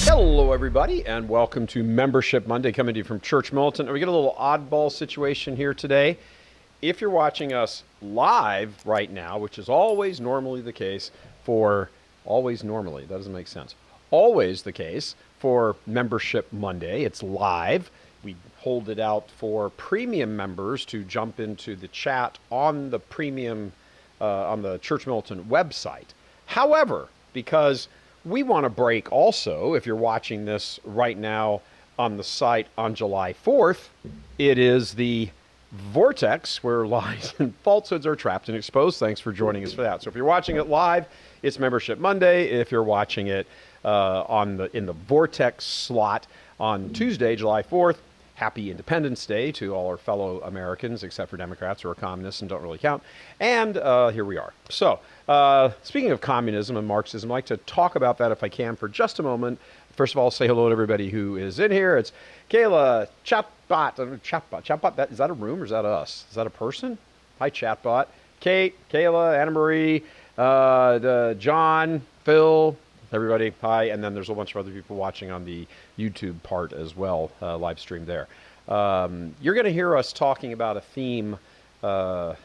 Hello, everybody, and welcome to Membership Monday, coming to you from Church Militant. We get a little oddball situation here today. If you're watching us live right now, which is always normally the case for, that doesn't make sense, always the case for Membership Monday, it's live. We hold it out for premium members to jump into the chat on the premium, on the Church Militant website. However, because we want to break also, if you're watching this right now on the site on July 4th, it is the Vortex, where lies and falsehoods are trapped and exposed. Thanks for joining us for that. So if you're watching it live, it's Membership Monday. If you're watching it in the Vortex slot on Tuesday, July 4th, happy Independence Day to all our fellow Americans, except for Democrats who are communists and don't really count. And here we are. So, speaking of communism and Marxism, I'd like to talk about that if I can for just a moment. First of all, say hello to everybody who is in here. It's Kayla, Chatbot. Is that a room or is that us? Is that a person? Hi, Chatbot. Kate, Kayla, Anna Marie, John, Phil, everybody, hi. And then there's a bunch of other people watching on the YouTube part as well, live stream there. You're going to hear us talking about a theme in a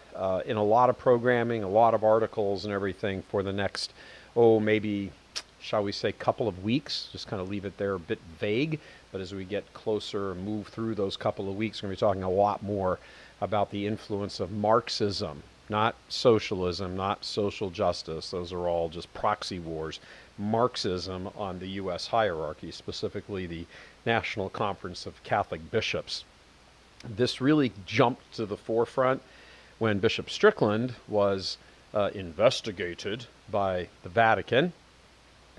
lot of programming, a lot of articles and everything for the next, maybe, shall we say, couple of weeks. Just kind of leave it there a bit vague. But as we get closer and move through those couple of weeks, we're going to be talking a lot more about the influence of Marxism, not socialism, not social justice. Those are all just proxy wars. Marxism on the U.S. hierarchy, specifically the National Conference of Catholic Bishops. This really jumped to the forefront when Bishop Strickland was investigated by the Vatican.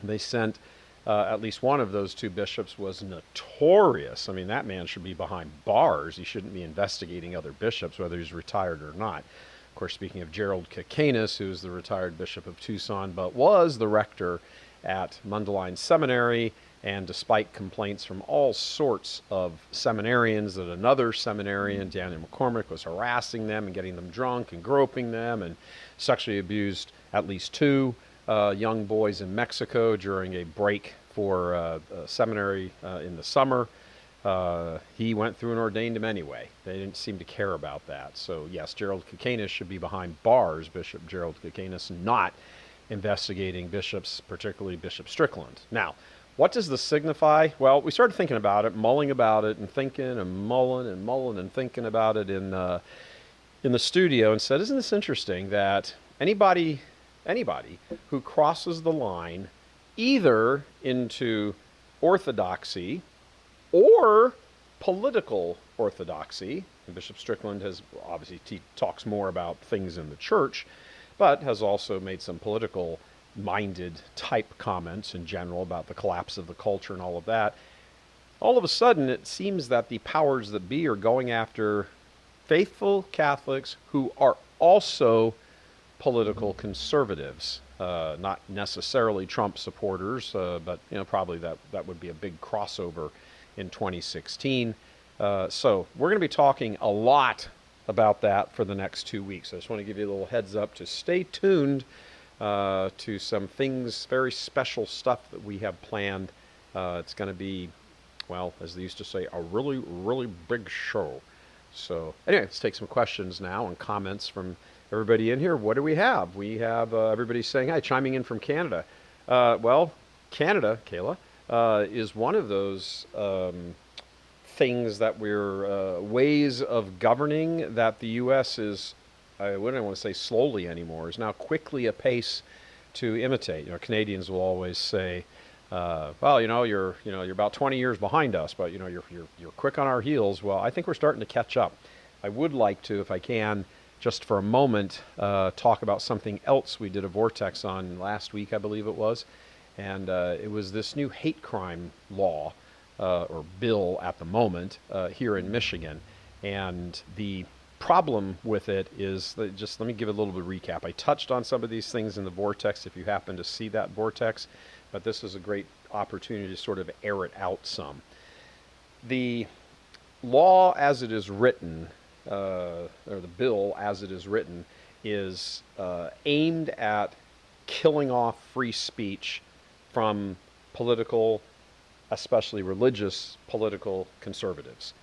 They sent at least one of those two bishops was notorious. I mean, that man should be behind bars. He shouldn't be investigating other bishops, whether he's retired or not. Of course, speaking of Gerald Kakanus, who's the retired bishop of Tucson, but was the rector at Mundelein Seminary, and despite complaints from all sorts of seminarians that another seminarian, Daniel McCormick, was harassing them and getting them drunk and groping them and sexually abused at least two young boys in Mexico during a break for a seminary in the summer. He went through and ordained him anyway. They didn't seem to care about that. So yes, Gerald Kakanus should be behind bars, Bishop Gerald Kakanus, not investigating bishops, particularly Bishop Strickland. Now, what does this signify? Well, we started thinking about it, mulling about it, and thinking and mulling and thinking about it in the studio, and said, isn't this interesting that anybody who crosses the line either into orthodoxy or political orthodoxy, and Bishop Strickland has obviously talks more about things in the church, but has also made some political minded type comments in general about the collapse of the culture and all of that. All of a sudden, it seems that the powers that be are going after faithful Catholics who are also political conservatives, not necessarily Trump supporters, but probably that would be a big crossover in 2016. So we're going to be talking a lot about that for the next 2 weeks. I just want to give you a little heads up to stay tuned to some things, very special stuff that we have planned. It's going to be, well, as they used to say, a really, really big show. So anyway, let's take some questions now and comments from everybody in here. What do we have? We have everybody saying hi, chiming in from Canada. Well, Canada, Kayla, is one of those things that we're ways of governing that the U.S. is, I wouldn't want to say slowly anymore, is now quickly a pace to imitate. Canadians will always say, well, you're about 20 years behind us, but you're quick on our heels. Well, I think we're starting to catch up. I would like to, if I can, just for a moment, talk about something else we did a Vortex on last week, I believe it was, and it was this new hate crime law or bill at the moment here in Michigan, and the problem with it is that, just let me give a little bit of recap. I touched on some of these things in the Vortex if you happen to see that Vortex, but this is a great opportunity to sort of air it out some. The law as it is written, or the bill as it is written, is aimed at killing off free speech from political, especially religious political conservatives.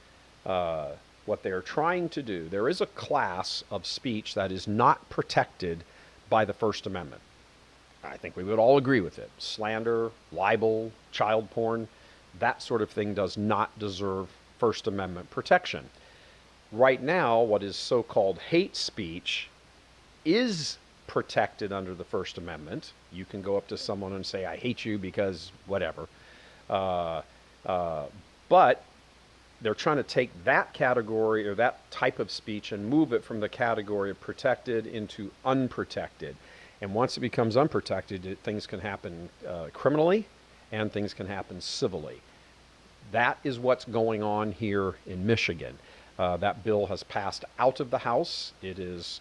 What they're trying to do, there is a class of speech that is not protected by the First Amendment. I think we would all agree with it. Slander, libel, child porn, that sort of thing does not deserve First Amendment protection. Right now, what is so-called hate speech is protected under the First Amendment. You can go up to someone and say, I hate you because whatever. But they're trying to take that category or that type of speech and move it from the category of protected into unprotected. And once it becomes unprotected, things can happen criminally and things can happen civilly. That is what's going on here in Michigan. That bill has passed out of the House. It is,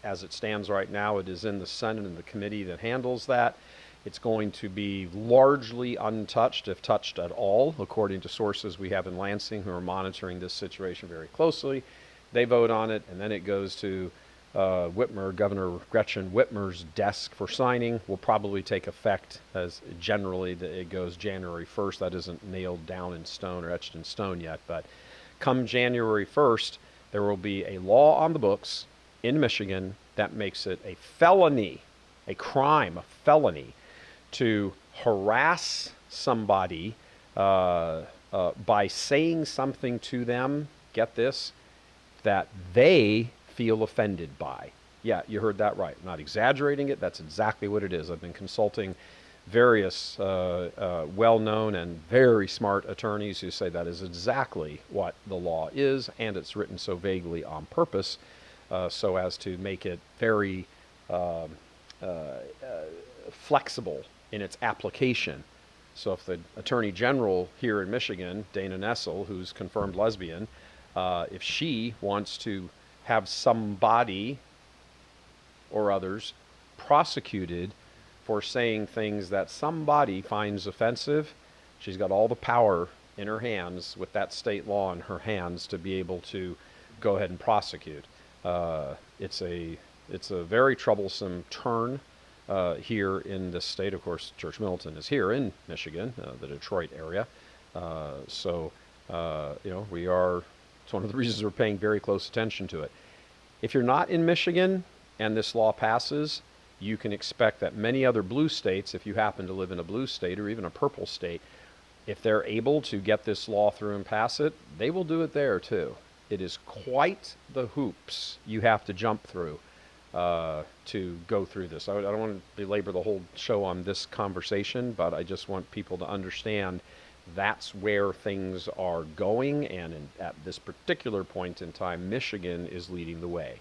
as it stands right now, it is in the Senate and the committee that handles that. It's going to be largely untouched, if touched at all, according to sources we have in Lansing who are monitoring this situation very closely. They vote on it, and then it goes to Whitmer, Governor Gretchen Whitmer's desk for signing. Will probably take effect, as generally it goes January 1st. That isn't nailed down in stone or etched in stone yet, but come January 1st, there will be a law on the books in Michigan that makes it a felony, a crime, a felony, to harass somebody by saying something to them, get this, that they feel offended by. Yeah, you heard that right. I'm not exaggerating it. That's exactly what it is. I've been consulting various well-known and very smart attorneys who say that is exactly what the law is, and it's written so vaguely on purpose so as to make it very flexible in its application. So if the Attorney General here in Michigan, Dana Nessel, who's confirmed lesbian, if she wants to have somebody or others prosecuted for saying things that somebody finds offensive, she's got all the power in her hands with that state law in her hands to be able to go ahead and prosecute. It's a very troublesome turn here in this state. Of course, Church Militant is here in Michigan, the Detroit area. We are, it's one of the reasons we're paying very close attention to it. If you're not in Michigan and this law passes, you can expect that many other blue states, if you happen to live in a blue state or even a purple state, if they're able to get this law through and pass it, they will do it there too. It is quite the hoops you have to jump through to go through this. I don't want to belabor the whole show on this conversation, but I just want people to understand that's where things are going, and at this particular point in time, Michigan is leading the way.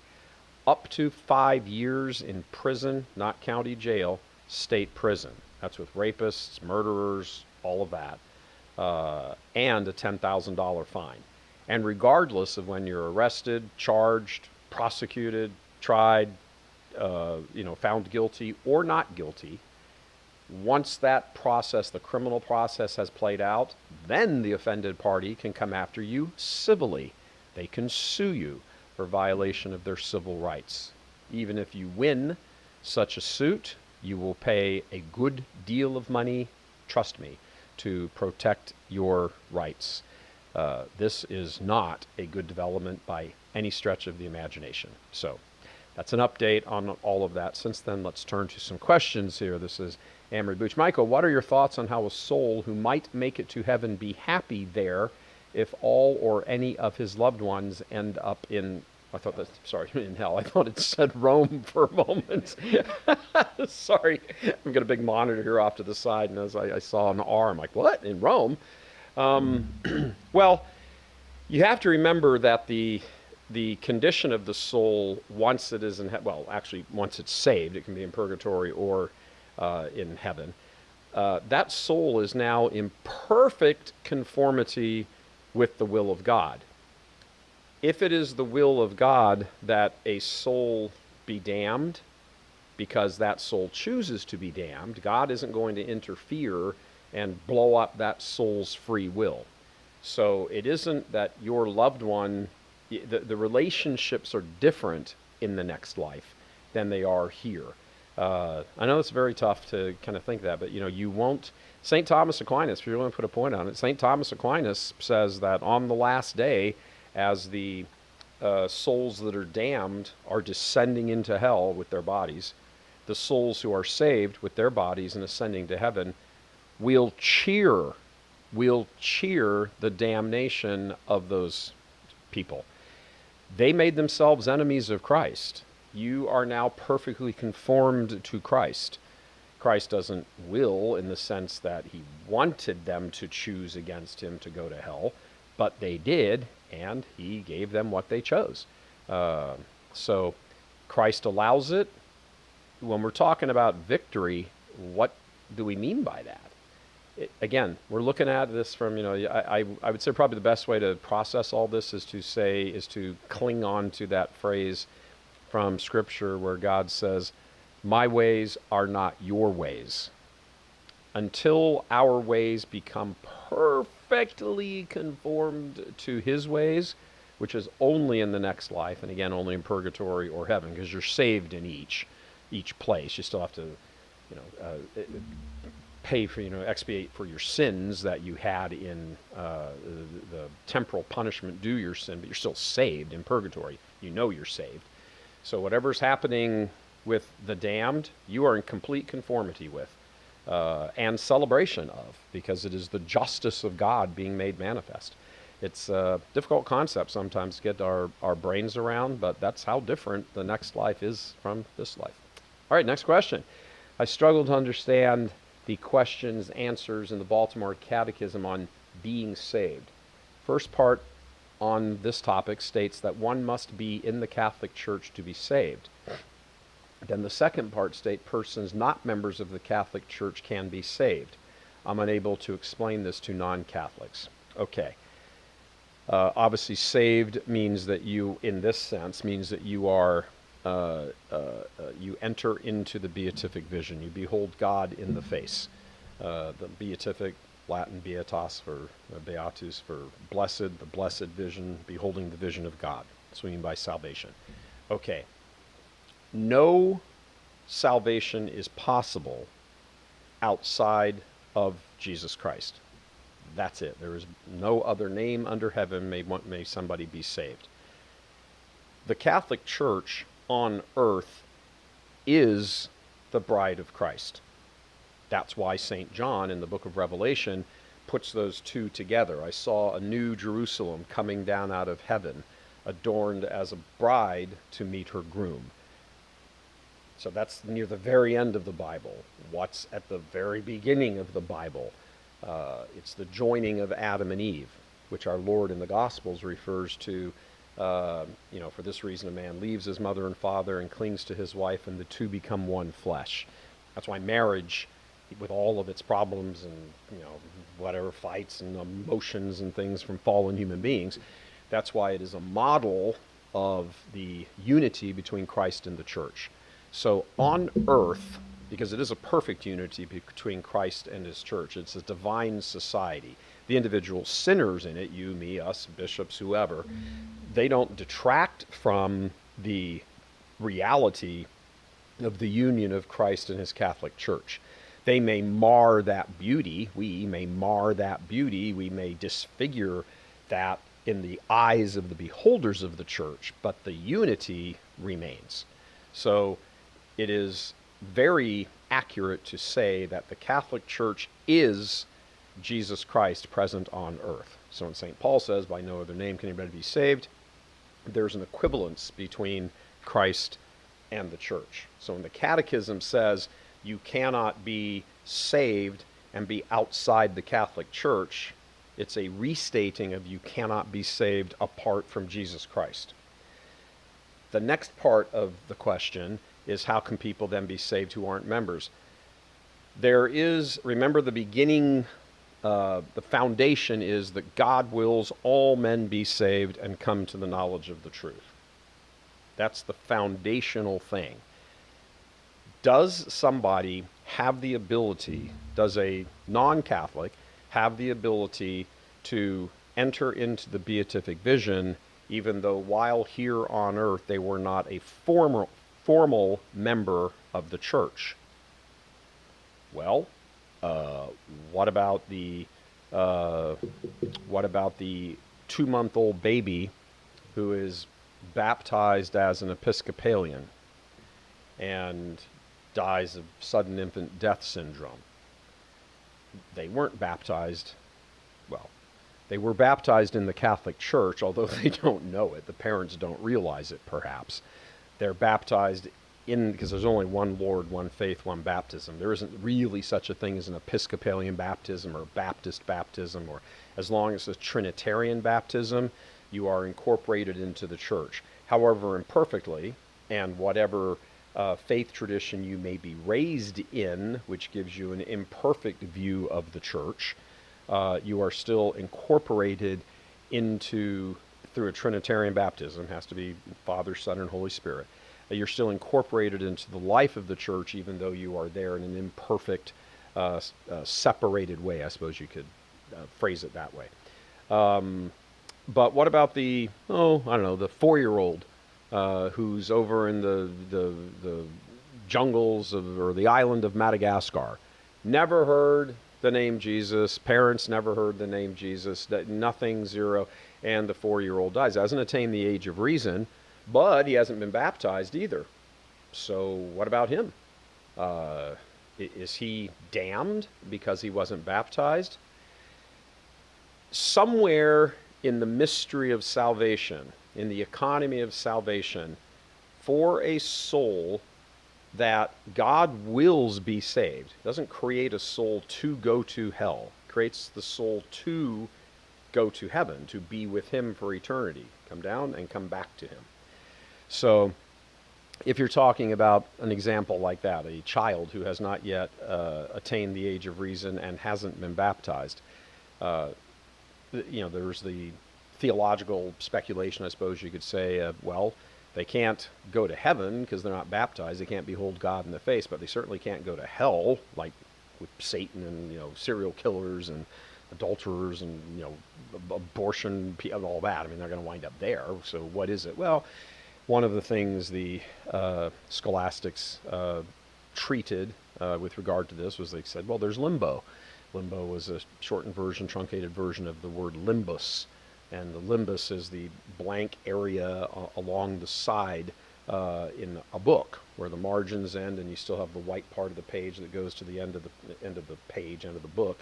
Up to 5 years in prison, not county jail, state prison. That's with rapists, murderers, all of that, and a $10,000 fine. And regardless of when you're arrested, charged, prosecuted, tried, found guilty or not guilty, once that process, the criminal process, has played out, then the offended party can come after you civilly. They can sue you for violation of their civil rights. Even if you win such a suit, you will pay a good deal of money, trust me, to protect your rights. This is not a good development by any stretch of the imagination. So that's an update on all of that. Since then, let's turn to some questions here. This is Amory Booch. Michael, what are your thoughts on how a soul who might make it to heaven be happy there if all or any of his loved ones end up in, in hell. I thought it said Rome for a moment. Sorry. I've got a big monitor here off to the side, and as I saw an R, I'm like, what? In Rome? Well, you have to remember that the condition of the soul once it is in once it's saved, it can be in purgatory or in heaven. That soul is now in perfect conformity with the will of God. If it is the will of God that a soul be damned because that soul chooses to be damned, God isn't going to interfere and blow up that soul's free will. So it isn't that your loved one, the relationships are different in the next life than they are here. I know it's very tough to kind of think that, but you won't. St. Thomas Aquinas, if you want to put a point on it, St. Thomas Aquinas says that on the last day, as the souls that are damned are descending into hell with their bodies, the souls who are saved with their bodies and ascending to heaven will cheer the damnation of those people. They made themselves enemies of Christ. You are now perfectly conformed to Christ. Christ doesn't will in the sense that he wanted them to choose against him to go to hell, but they did, and he gave them what they chose. So Christ allows it. When we're talking about victory, what do we mean by that? Again, we're looking at this from, I would say probably the best way to process all this is to cling on to that phrase from Scripture where God says, my ways are not your ways. Until our ways become perfectly conformed to his ways, which is only in the next life, and again, only in purgatory or heaven, because you're saved in each place. You still have to, pay for, expiate for your sins that you had in the temporal punishment due your sin, but you're still saved in purgatory. You're saved. So whatever's happening with the damned, you are in complete conformity with and celebration of, because it is the justice of God being made manifest. It's a difficult concept sometimes to get our brains around, but that's how different the next life is from this life. All right, next question. I struggle to understand the questions, answers in the Baltimore Catechism on being saved. First part on this topic states that one must be in the Catholic Church to be saved. Then the second part states persons not members of the Catholic Church can be saved. I'm unable to explain this to non-Catholics. Okay. Obviously, saved means that you, in this sense, means that you are you enter into the beatific vision. You behold God in the face. The beatific, Latin beatus for beatus for blessed, the blessed vision, beholding the vision of God. That's what we mean by salvation. Okay. No salvation is possible outside of Jesus Christ. That's it. There is no other name under heaven may somebody be saved. The Catholic Church on earth is the bride of Christ. That's why St. John in the book of Revelation puts those two together. I saw a new Jerusalem coming down out of heaven, adorned as a bride to meet her groom. So that's near the very end of the Bible. What's at the very beginning of the Bible? It's the joining of Adam and Eve, which our Lord in the Gospels refers to. For this reason a man leaves his mother and father and clings to his wife, and the two become one flesh. That's why marriage, with all of its problems and whatever fights and emotions and things from fallen human beings, that's why it is a model of the unity between Christ and the church. So on earth, because it is a perfect unity between Christ and his church, it's a divine society. The individual sinners in it, you, me, us, bishops, whoever, they don't detract from the reality of the union of Christ and his Catholic Church. They may mar that beauty. We may mar that beauty. We may disfigure that in the eyes of the beholders of the church, but the unity remains. So it is very accurate to say that the Catholic Church is Jesus Christ present on earth. So when St. Paul says, by no other name can anybody be saved, there's an equivalence between Christ and the church. So when the Catechism says you cannot be saved and be outside the Catholic Church, it's a restating of you cannot be saved apart from Jesus Christ. The next part of the question is how can people then be saved who aren't members? There is, remember the beginning, the foundation is that God wills all men be saved and come to the knowledge of the truth. That's the foundational thing. Does somebody have the ability, does a non-Catholic have the ability to enter into the beatific vision even though while here on earth they were not a formal member of the church. Well, uh, what about the uh, what about the 2-month-old baby who is baptized as an Episcopalian and dies of sudden infant death syndrome? They weren't baptized, well, they were baptized in the Catholic Church, although they don't know it. The parents don't realize it, perhaps. They're baptized in, because there's only one Lord, one faith, one baptism. There isn't really such a thing as an Episcopalian baptism or Baptist baptism, or as long as it's Trinitarian baptism, you are incorporated into the church. However imperfectly, and whatever faith tradition you may be raised in, which gives you an imperfect view of the church, you are still incorporated into, through a Trinitarian baptism, has to be Father, Son, and Holy Spirit. You're still incorporated into the life of the church, even though you are there in an imperfect, separated way. I suppose you could phrase it that way. But what about the, I don't know, the 4-year-old who's over in the jungles of, or the island of Madagascar? Never heard the name Jesus. Parents never heard the name Jesus. Nothing, zero. And the 4-year-old dies. Hasn't attained the age of reason, but he hasn't been baptized either. So what about him? Is he damned because he wasn't baptized? Somewhere in the mystery of salvation, in the economy of salvation, for a soul that God wills be saved, doesn't create a soul to go to hell, creates the soul to go to heaven, to be with him for eternity, come down and come back to him. So if you're talking about an example like that, a child who has not yet attained the age of reason and hasn't been baptized, there's the theological speculation, I suppose you could say, well, they can't go to heaven because they're not baptized. They can't behold God in the face, but they certainly can't go to hell, like with Satan and serial killers and adulterers and abortion and all that. I mean, they're going to wind up there. So what is it? Well, one of the things the scholastics treated with regard to this was they said, well, there's limbo. Limbo was a shortened version, truncated version of the word limbus. And the limbus is the blank area along the side in a book where the margins end and you still have the white part of the page that goes to the end of the page, end of the book.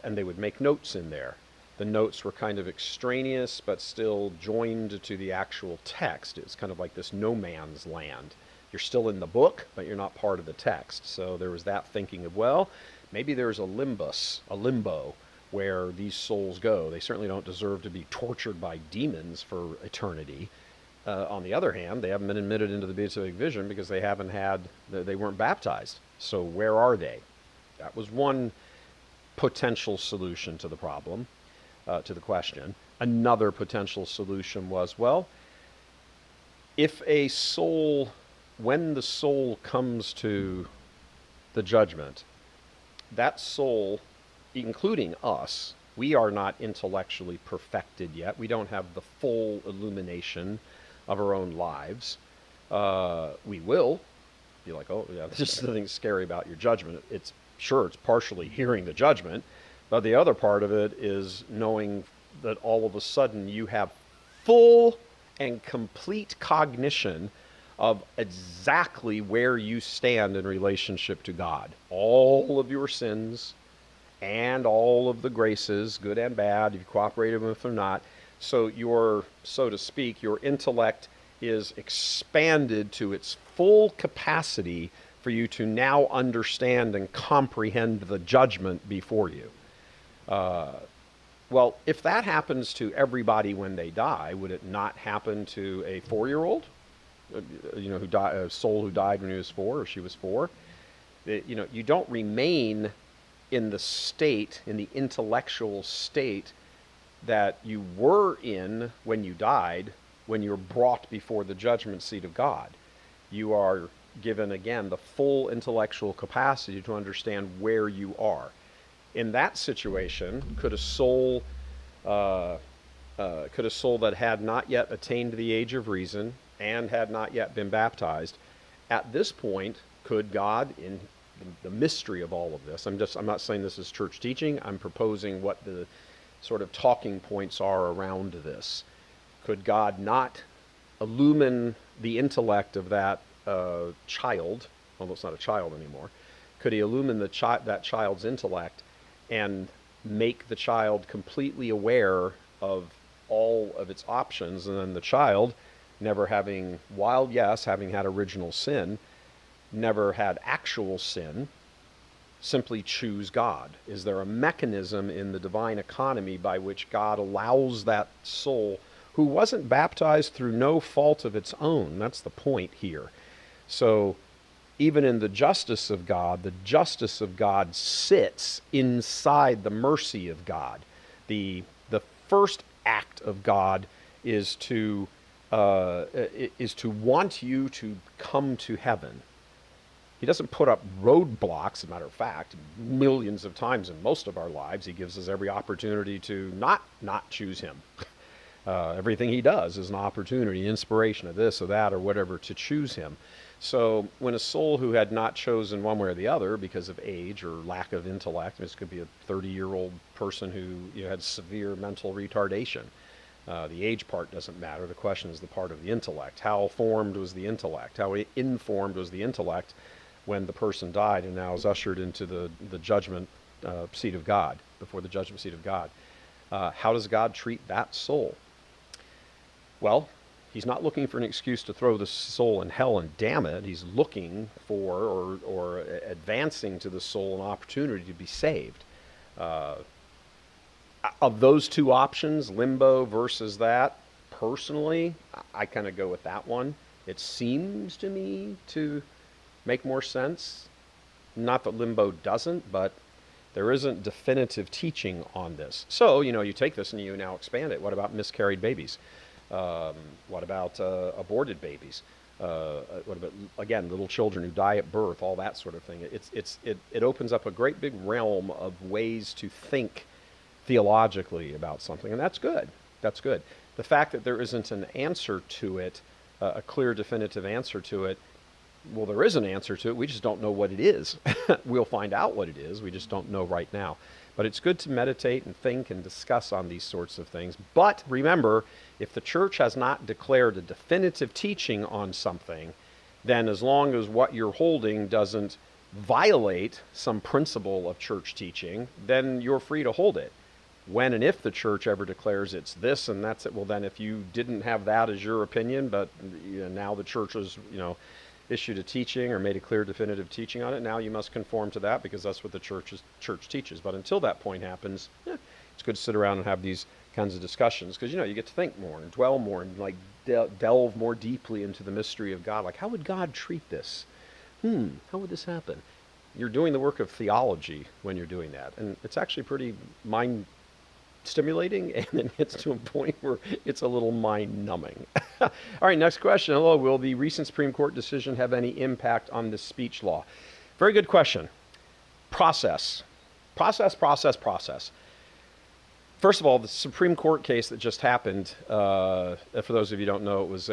And they would make notes in there. The notes were kind of extraneous but still joined to the actual text. It's kind of like this no man's land. You're still in the book, but you're not part of the text. So there was that thinking of, well, maybe there's a limbo, where these souls go. They certainly don't deserve to be tortured by demons for eternity. On the other hand, they haven't been admitted into the beatific vision because they weren't baptized. So where are they? That was one potential solution to the problem, to the question. Another potential solution was, well, if a soul, when the soul comes to the judgment, that soul, including us, we are not intellectually perfected yet. We don't have the full illumination of our own lives. We will be like, oh yeah, there's nothing scary about your judgment. It's partially hearing the judgment, but the other part of it is knowing that all of a sudden you have full and complete cognition of exactly where you stand in relationship to God. All of your sins and all of the graces, good and bad, if you cooperated with them or not. So so to speak, your intellect is expanded to its full capacity for you to now understand and comprehend the judgment before you. Well, if that happens to everybody when they die, would it not happen to a 4-year-old? A soul who died when he was 4 or she was 4? You don't remain in the state, in the intellectual state that you were in when you died, when you're brought before the judgment seat of God. You are given, again, the full intellectual capacity to understand where you are. In that situation, could a soul that had not yet attained the age of reason and had not yet been baptized At this point, could God, in the mystery of all of this, I'm not saying this is church teaching, I'm proposing what the sort of talking points are around this. Could God not illumine the intellect of that child, although it's not a child anymore, could he illumine that child's intellect and make the child completely aware of all of its options, and then the child, never having, while yes, having had original sin, never had actual sin, simply choose God? Is there a mechanism in the divine economy by which God allows that soul, who wasn't baptized through no fault of its own? That's the point here. So even in the justice of God sits inside the mercy of God. The first act of God is to want you to come to heaven. He doesn't put up roadblocks. As a matter of fact, millions of times in most of our lives, he gives us every opportunity to not choose him. Everything he does is an opportunity, inspiration of this or that or whatever, to choose him. So when a soul who had not chosen one way or the other because of age or lack of intellect, this could be a 30-year-old person who had severe mental retardation. The age part doesn't matter. The question is the part of the intellect. How formed was the intellect? How informed was the intellect when the person died and now is ushered into the judgment seat of God, before the judgment seat of God? How does God treat that soul? Well, he's not looking for an excuse to throw the soul in hell and damn it. He's looking for or advancing to the soul an opportunity to be saved. Of those two options, limbo versus that, personally, I kind of go with that one. It seems to me to make more sense. Not that limbo doesn't, but there isn't definitive teaching on this. So, you take this and you now expand it. What about miscarried babies? What about aborted babies? What about, again, little children who die at birth, all that sort of thing? It opens up a great big realm of ways to think theologically about something, and that's good. That's good. The fact that there isn't an answer to it, a clear, definitive answer to it, well, there is an answer to it. We just don't know what it is. We'll find out what it is. We just don't know right now. But it's good to meditate and think and discuss on these sorts of things. But remember, if the church has not declared a definitive teaching on something, then as long as what you're holding doesn't violate some principle of church teaching, then you're free to hold it. When and if the church ever declares it's this and that's it, well, then if you didn't have that as your opinion, but now the church has, issued a teaching or made a clear definitive teaching on it, now you must conform to that because that's what the church teaches. But until that point happens, it's good to sit around and have these kinds of discussions because you get to think more and dwell more and delve more deeply into the mystery of God. Like, how would God treat this? How would this happen? You're doing the work of theology when you're doing that, and it's actually pretty mind stimulating, and then gets to a point where it's a little mind-numbing. All right, next question. Hello, will the recent Supreme Court decision have any impact on the speech law? Very good question. Process. First of all, the Supreme Court case that just happened, for those of you who don't know, it was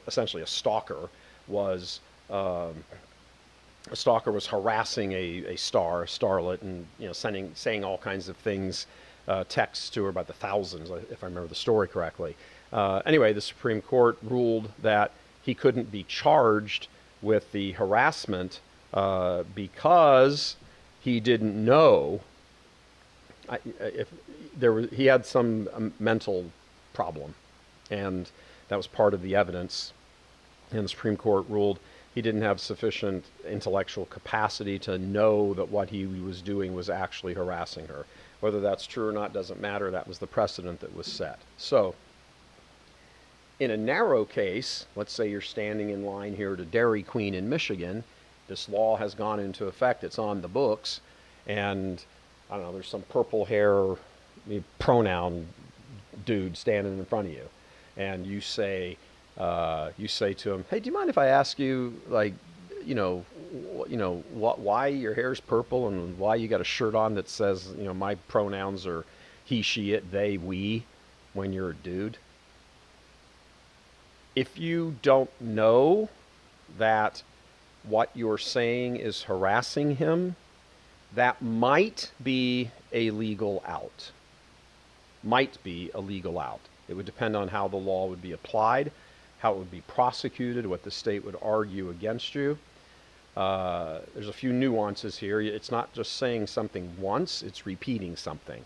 essentially a stalker was harassing a starlet, and saying all kinds of things, texts to her by the thousands, if I remember the story correctly. Anyway, the Supreme Court ruled that he couldn't be charged with the harassment because he didn't know he had some mental problem, and that was part of the evidence. And the Supreme Court ruled he didn't have sufficient intellectual capacity to know that what he was doing was actually harassing her. Whether that's true or not doesn't matter. That was the precedent that was set. So, in a narrow case, let's say you're standing in line here to Dairy Queen in Michigan, this law has gone into effect, it's on the books, and I don't know, there's some purple hair pronoun dude standing in front of you, and you say to him, "Hey, do you mind if I ask you, why your hair's purple and why you got a shirt on that says, my pronouns are he, she, it, they, we, when you're a dude?" If you don't know that what you're saying is harassing him, that might be a legal out. Might be a legal out. It would depend on how the law would be applied, how it would be prosecuted, what the state would argue against you. There's a few nuances here. It's not just saying something once, it's repeating something.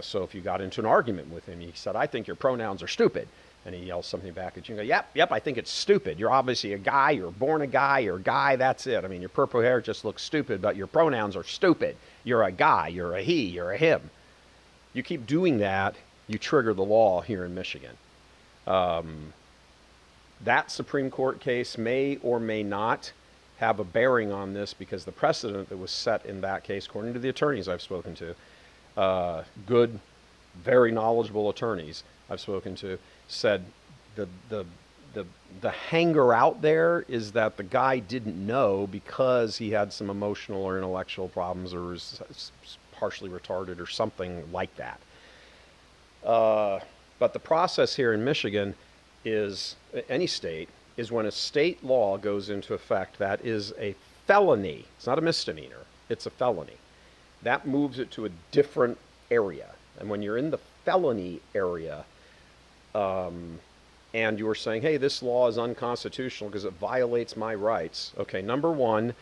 So if you got into an argument with him, he said, I think your pronouns are stupid. And he yells something back at you and go, yep, I think it's stupid. You're obviously a guy, you're born a guy, you're a guy, that's it. I mean, your purple hair just looks stupid, but your pronouns are stupid. You're a guy, you're a he, you're a him. You keep doing that, you trigger the law here in Michigan. That Supreme Court case may or may not have a bearing on this, because the precedent that was set in that case, according to the attorneys I've spoken to, good, very knowledgeable attorneys I've spoken to, said the hanger out there is that the guy didn't know because he had some emotional or intellectual problems or was partially retarded or something like that. But the process here in Michigan is, any state, is when a state law goes into effect that is a felony. It's not a misdemeanor, it's a felony. That moves it to a different area. And when you're in the felony area, and you're saying, hey, this law is unconstitutional because it violates my rights. Okay, number one,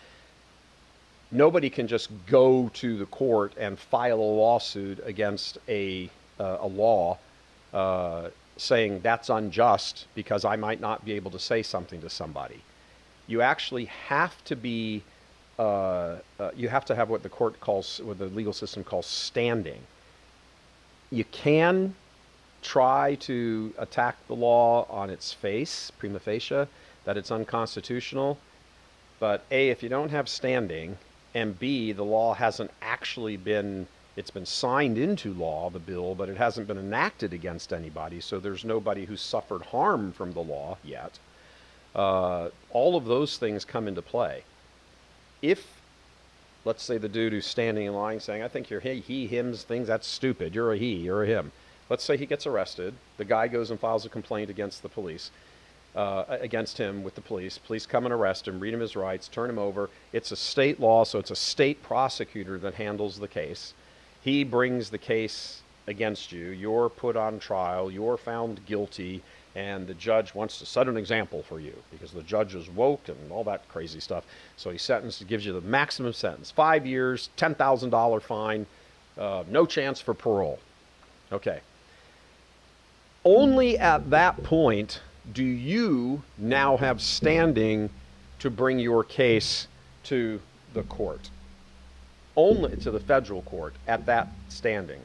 nobody can just go to the court and file a lawsuit against a law saying that's unjust because I might not be able to say something to somebody. You actually have to be, you have to have what the court calls, what the legal system calls standing. You can try to attack the law on its face, prima facie, that it's unconstitutional. But A, if you don't have standing, and B, the law hasn't actually been, it's been signed into law, the bill, but it hasn't been enacted against anybody, so there's nobody who's suffered harm from the law yet. All of those things come into play. If, let's say the dude who's standing in line saying, I think your he, hims things, that's stupid, you're a he, you're a him. Let's say he gets arrested. The guy goes and files a complaint against the police, against him with the police. Police come and arrest him, read him his rights, turn him over. It's a state law, so it's a state prosecutor that handles the case. He brings the case against you. You're put on trial. You're found guilty, and the judge wants to set an example for you because the judge is woke and all that crazy stuff. So he gives you the maximum sentence, 5 years, $10,000 fine, no chance for parole. Okay. Only at that point do you now have standing to bring your case to the court. Only to the federal court at that standing.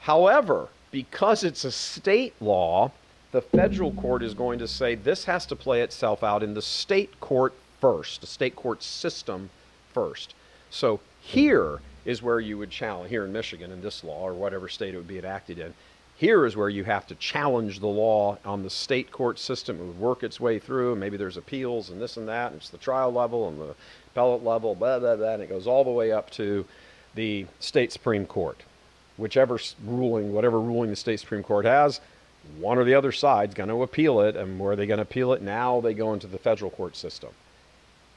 However, because it's a state law, the federal court is going to say this has to play itself out in the state court first, the state court system first. So here is where you would challenge, here in Michigan, in this law, or whatever state it would be enacted in, here is where you have to challenge the law on the state court system. It would work its way through, and maybe there's appeals and this and that, and it's the trial level and the appellate level, blah, blah, blah, and it goes all the way up to the state Supreme Court. Whatever ruling the state Supreme Court has, one or the other side's going to appeal it, and where are they going to appeal it? Now they go into the federal court system.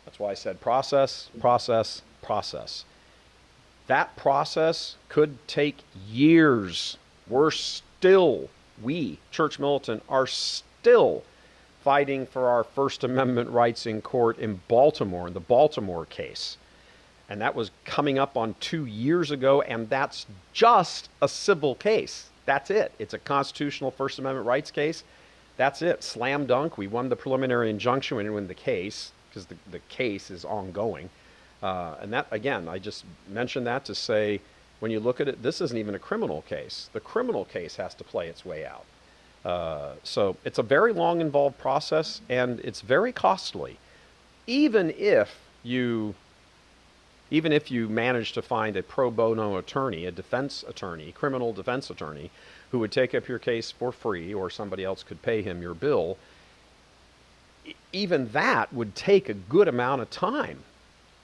That's why I said process, process, process. That process could take years. We, Church Militant, are still fighting for our First Amendment rights in court in Baltimore, in the Baltimore case. And that was coming up on 2 years ago, and that's just a civil case. That's it. It's a constitutional First Amendment rights case. That's it. Slam dunk. We won the preliminary injunction. We didn't win the case because the case is ongoing. And that, again, I just mentioned that to say, when you look at it, this isn't even a criminal case. The criminal case has to play its way out. So it's a very long, involved process, and it's very costly. Even if you manage to find a pro bono attorney, a defense attorney, criminal defense attorney, who would take up your case for free, or somebody else could pay him your bill, even that would take a good amount of time.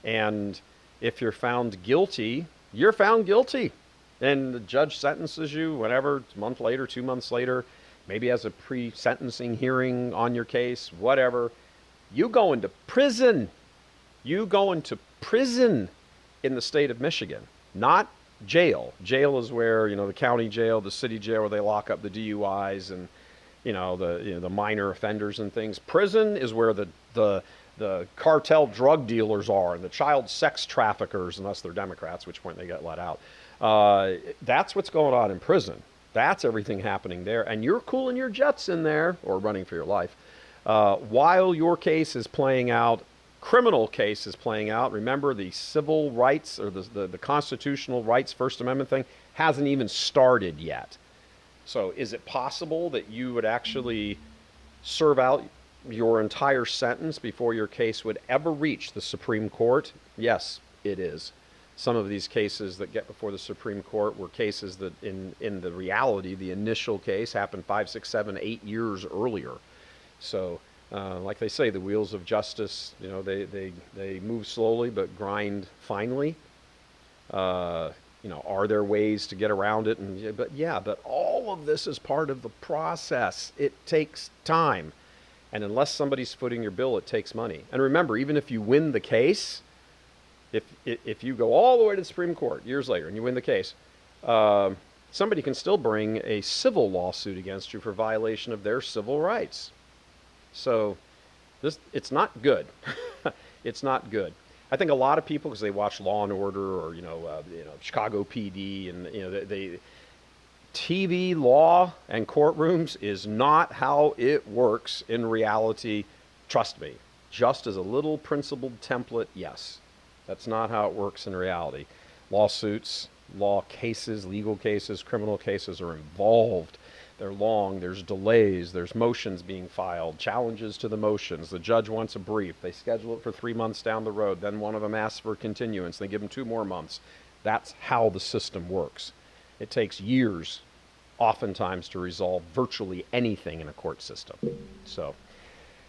And if you're found guilty, you're found guilty. And the judge sentences you, whatever, a month later, 2 months later, maybe has a pre-sentencing hearing on your case, whatever. You going to prison. You going to prison in the state of Michigan, not jail. Jail is where, the county jail, the city jail, where they lock up the DUIs and, the minor offenders and things. Prison is where the cartel drug dealers are and the child sex traffickers, unless they're Democrats, which point they get let out. That's what's going on in prison. That's everything happening there. And you're cooling your jets in there, or running for your life, while your case is playing out, criminal case is playing out. Remember, the civil rights, or the constitutional rights, First Amendment thing, hasn't even started yet. So is it possible that you would actually serve out your entire sentence before your case would ever reach the Supreme Court? Yes, it is. Some of these cases that get before the Supreme Court were cases that in the reality, the initial case happened 5, 6, 7, 8 years earlier. So like they say, the wheels of justice, they move slowly but grind finely. Are there ways to get around it? But all of this is part of the process. It takes time. And unless somebody's footing your bill, it takes money. And remember, even if you win the case, if you go all the way to the Supreme Court years later and you win the case, somebody can still bring a civil lawsuit against you for violation of their civil rights. So it's not good. It's not good. I think a lot of people, because they watch Law and Order or Chicago PD, and they TV law and courtrooms is not how it works in reality. Trust me. Just as a little principled template, yes. That's not how it works in reality. Lawsuits, law cases, legal cases, criminal cases are involved. They're long, there's delays, there's motions being filed, challenges to the motions. The judge wants a brief. They schedule it for 3 months down the road. Then one of them asks for a continuance. They give them 2 more months. That's how the system works. It takes years, oftentimes, to resolve virtually anything in a court system. So,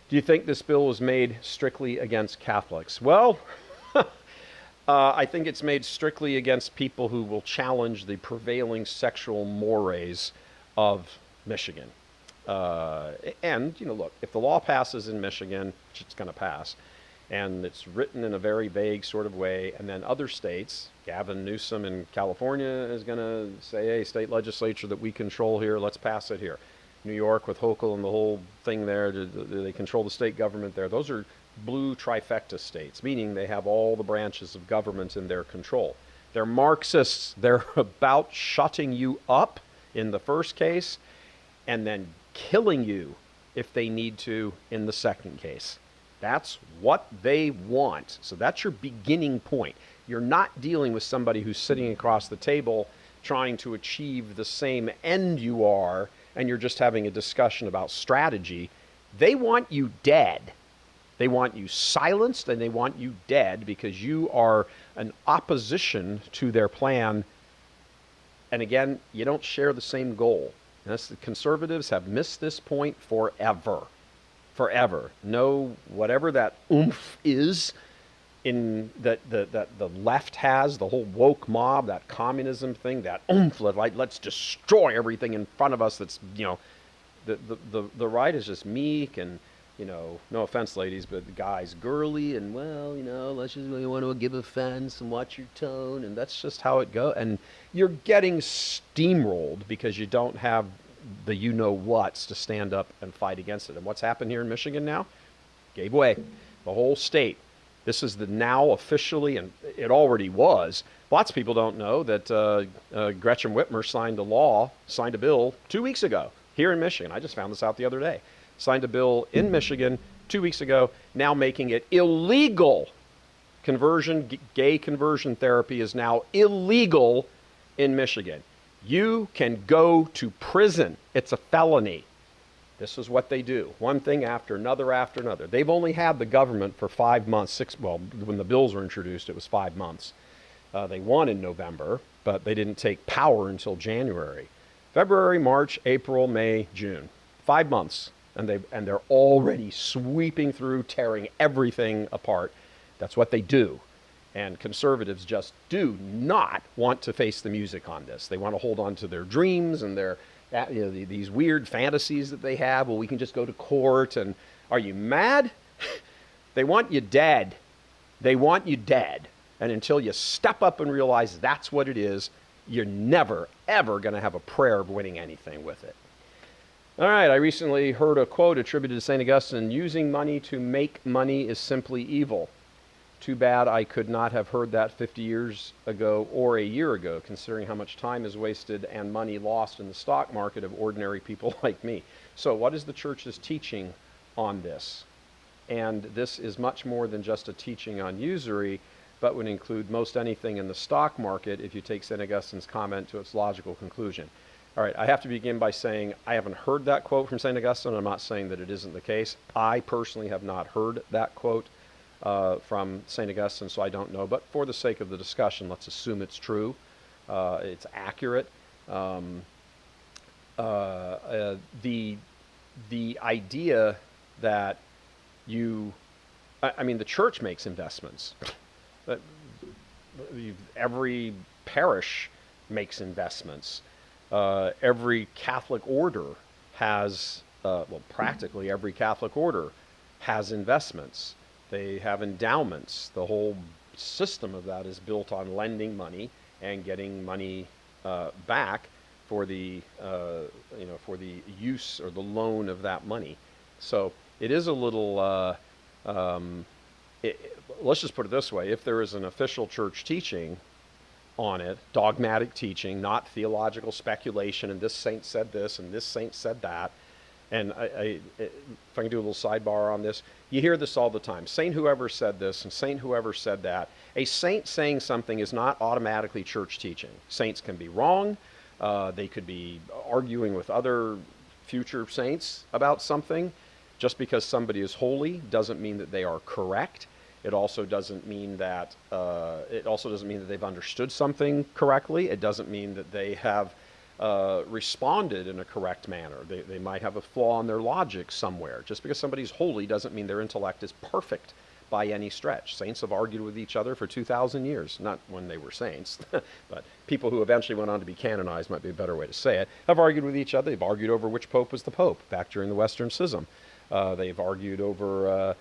do you think this bill was made strictly against Catholics? Well, I think it's made strictly against people who will challenge the prevailing sexual mores of Michigan. And, look, if the law passes in Michigan, which it's going to pass, and it's written in a very vague sort of way, and then other states, Gavin Newsom in California is going to say, hey, state legislature that we control here, let's pass it here. New York with Hochul and the whole thing there, they control the state government there. Those are blue trifecta states, meaning they have all the branches of government in their control. They're Marxists. They're about shutting you up in the first case and then killing you if they need to in the second case. That's what they want. So that's your beginning point. You're not dealing with somebody who's sitting across the table trying to achieve the same end you are, and you're just having a discussion about strategy. They want you dead. They want you silenced, and they want you dead because you are an opposition to their plan. And again, you don't share the same goal. The conservatives have missed this point forever. Forever. No, whatever that oomph is in that the left has, the whole woke mob, that communism thing, that oomph, like let's destroy everything in front of us. That's the right is just meek and no offense, ladies, but the guy's girly and let's just really want to give offense and watch your tone, and that's just how it goes. And you're getting steamrolled because you don't have the you-know-whats to stand up and fight against it. And what's happened here in Michigan now? Gave way. The whole state. This is the now officially, and it already was. Lots of people don't know that Gretchen Whitmer signed a bill 2 weeks ago here in Michigan. I just found this out the other day. Signed a bill in Michigan 2 weeks ago, now making it illegal. Gay conversion therapy is now illegal in Michigan. You can go to prison. It's a felony. This is what they do. One thing after another after another. They've only had the government for 5 months, when the bills were introduced, it was 5 months. They won in November, but they didn't take power until January. February, March, April, May, June. 5 months. And they're already sweeping through, tearing everything apart. That's what they do. And conservatives just do not want to face the music on this. They want to hold on to their dreams and their these weird fantasies that they have. Well, we can just go to court. And are you mad? They want you dead. They want you dead. And until you step up and realize that's what it is, you're never, ever going to have a prayer of winning anything with it. All right, I recently heard a quote attributed to St. Augustine: using money to make money is simply evil. Too bad I could not have heard that 50 years ago or a year ago, considering how much time is wasted and money lost in the stock market of ordinary people like me. So what is the church's teaching on this? And this is much more than just a teaching on usury, but would include most anything in the stock market if you take St. Augustine's comment to its logical conclusion. All right, I have to begin by saying I haven't heard that quote from St. Augustine. I'm not saying that it isn't the case. I personally have not heard that quote from St. Augustine, so I don't know. But for the sake of the discussion, let's assume it's true. It's accurate. The idea that the church makes investments. Every parish makes investments. Every Catholic order has, practically every Catholic order has investments. They have endowments. The whole system of that is built on lending money and getting money back for the use or the loan of that money. So it is a little. Let's just put it this way: if there is an official church teaching on it, dogmatic teaching, not theological speculation, and this saint said this and this saint said that. And if I can do a little sidebar on this, you hear this all the time. Saint whoever said this and saint whoever said that. A saint saying something is not automatically church teaching. Saints can be wrong. They could be arguing with other future saints about something. Just because somebody is holy doesn't mean that they are correct. It also doesn't mean that they've understood something correctly. It doesn't mean that they have responded in a correct manner. They might have a flaw in their logic somewhere. Just because somebody's holy doesn't mean their intellect is perfect by any stretch. Saints have argued with each other for 2,000 years. Not when they were saints, but people who eventually went on to be canonized, might be a better way to say it, have argued with each other. They've argued over which pope was the pope back during the Western Schism. They've argued over,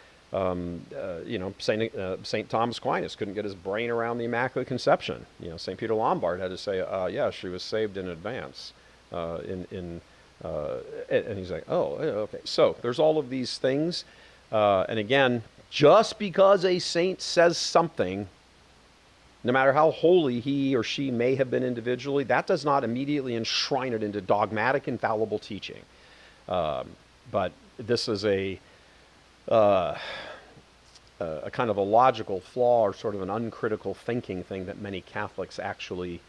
St. Thomas Aquinas couldn't get his brain around the Immaculate Conception. St. Peter Lombard had to say, yeah, she was saved in advance. And he's like, oh, okay. So there's all of these things. And again, just because a saint says something, no matter how holy he or she may have been individually, that does not immediately enshrine it into dogmatic, infallible teaching. But this is a kind of a logical flaw or sort of an uncritical thinking thing that many Catholics actually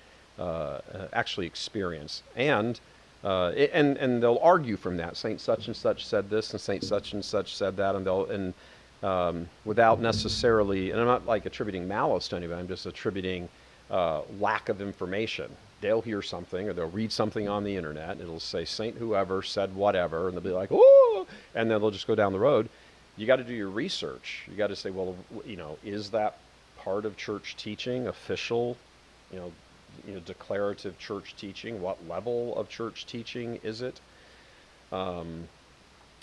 experience, and they'll argue from that. Saint such and such said this, and Saint such and such said that, and without necessarily, and I'm not like attributing malice to anybody. I'm just attributing lack of information. They'll hear something or they'll read something on the internet, and it'll say Saint whoever said whatever, and they'll be like, oh, and then they'll just go down the road. You got to do your research. You got to say, well, is that part of church teaching, official, declarative church teaching? What level of church teaching is it?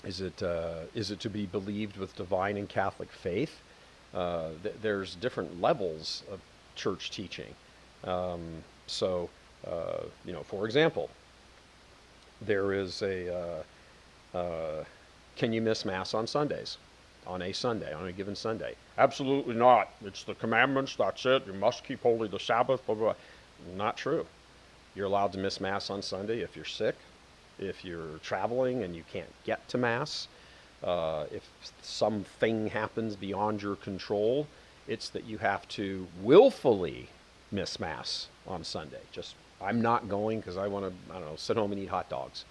Is it to be believed with divine and Catholic faith? There's different levels of church teaching. For example, there is can you miss Mass on Sundays? On a Sunday, on a given Sunday? Absolutely not. It's the commandments, that's it. You must keep holy the Sabbath, blah, blah, blah. Not true. You're allowed to miss Mass on Sunday if you're sick, if you're traveling and you can't get to Mass, if something happens beyond your control. It's that you have to willfully miss Mass on Sunday. Just, I'm not going because I want to, sit home and eat hot dogs.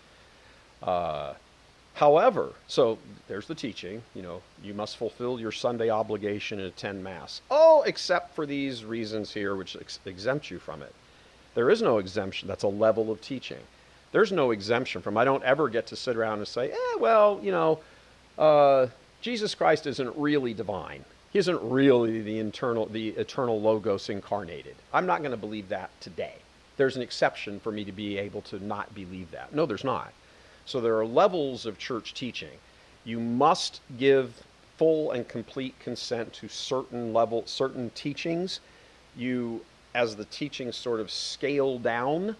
However, so there's the teaching, you must fulfill your Sunday obligation and attend Mass. Oh, except for these reasons here which exempt you from it. There is no exemption. That's a level of teaching. There's no exemption from, I don't ever get to sit around and say, Jesus Christ isn't really divine. He isn't really the eternal Logos incarnated. I'm not going to believe that today. There's an exception for me to be able to not believe that. No, there's not. So there are levels of church teaching. You must give full and complete consent to certain teachings. You, as the teachings sort of scale down,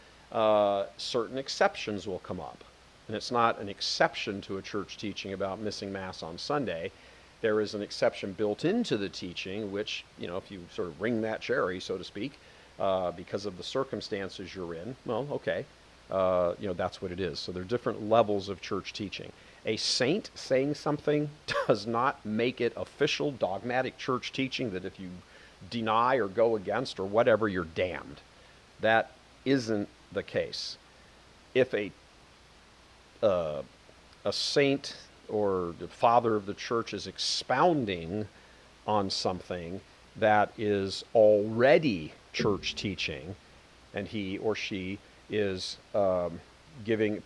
certain exceptions will come up. And it's not an exception to a church teaching about missing Mass on Sunday. There is an exception built into the teaching, which, if you sort of ring that cherry, so to speak, because of the circumstances you're in, well, okay, that's what it is. So there are different levels of church teaching. A saint saying something does not make it official dogmatic church teaching that if you deny or go against or whatever, you're damned. That isn't the case. If a saint or the father of the church is expounding on something that is already church teaching, and he or she is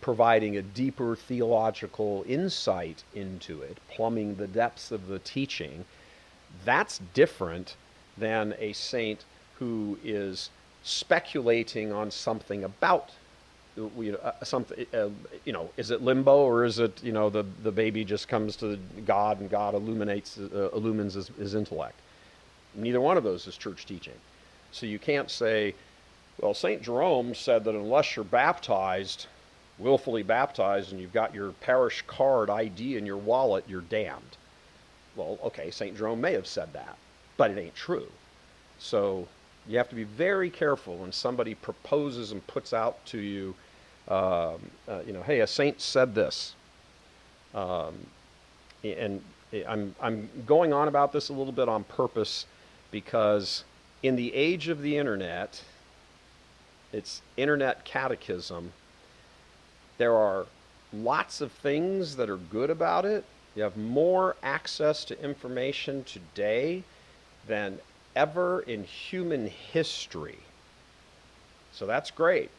providing a deeper theological insight into it, plumbing the depths of the teaching, that's different than a saint who is speculating on something about something. Is it limbo, or is it the baby just comes to God and God illumines his intellect? Neither one of those is church teaching. So you can't say, well, St. Jerome said that unless you're baptized, willfully baptized, and you've got your parish card ID in your wallet, you're damned. Well, okay, St. Jerome may have said that, but it ain't true. So you have to be very careful when somebody proposes and puts out to you, hey, a saint said this. And I'm going on about this a little bit on purpose because in the age of the internet, it's internet catechism, there are lots of things that are good about it. You have more access to information today than ever in human history. So that's great.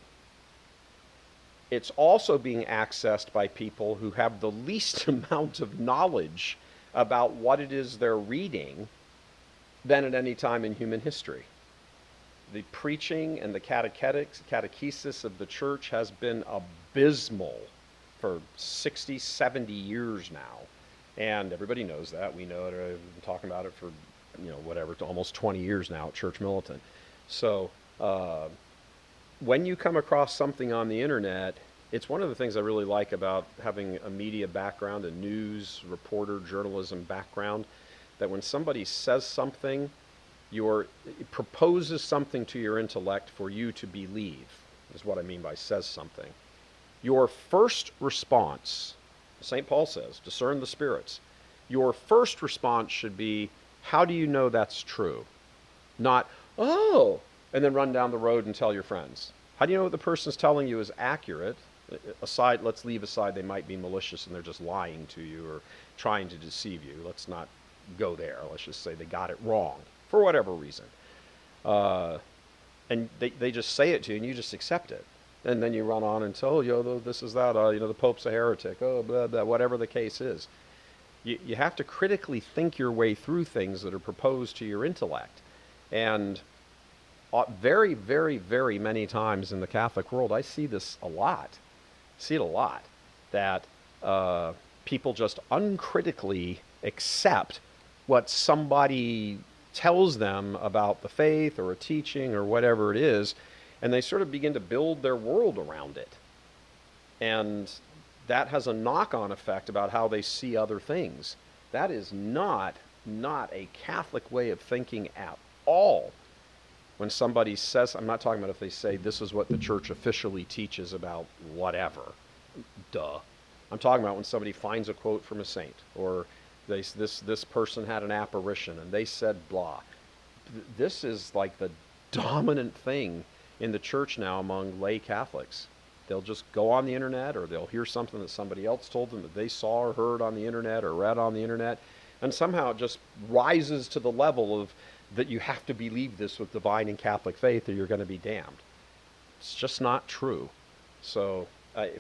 It's also being accessed by people who have the least amount of knowledge about what it is they're reading than at any time in human history. The preaching and the catechesis of the church has been abysmal for 60, 70 years now. And everybody knows that. We know it. I've been talking about it for, almost 20 years now at Church Militant. So when you come across something on the internet, it's one of the things I really like about having a media background, a news reporter, journalism background, that when somebody says something, it proposes something to your intellect for you to believe, is what I mean by says something. Your first response, St. Paul says, discern the spirits. Your first response should be, how do you know that's true? Not, oh, and then run down the road and tell your friends. How do you know what the person's telling you is accurate? Let's leave aside they might be malicious and they're just lying to you or trying to deceive you. Let's not go there. Let's just say they got it wrong for whatever reason. And they just say it to you and you just accept it. And then you run on and tell, this is that, the Pope's a heretic, blah, blah, whatever the case is. You have to critically think your way through things that are proposed to your intellect. And very, very, very many times in the Catholic world, I see this a lot. That people just uncritically accept what somebody tells them about the faith or a teaching or whatever it is, and they sort of begin to build their world around it. And that has a knock-on effect about how they see other things. That is not a Catholic way of thinking at all. When somebody says, I'm not talking about if they say this is what the church officially teaches about whatever. Duh. I'm talking about when somebody finds a quote from a saint, or this person had an apparition and they said blah. This is like the dominant thing in the church now among lay Catholics. They'll just go on the internet, or they'll hear something that somebody else told them that they saw or heard on the internet or read on the internet, and somehow it just rises to the level of that you have to believe this with divine and Catholic faith or you're going to be damned. It's just not true. So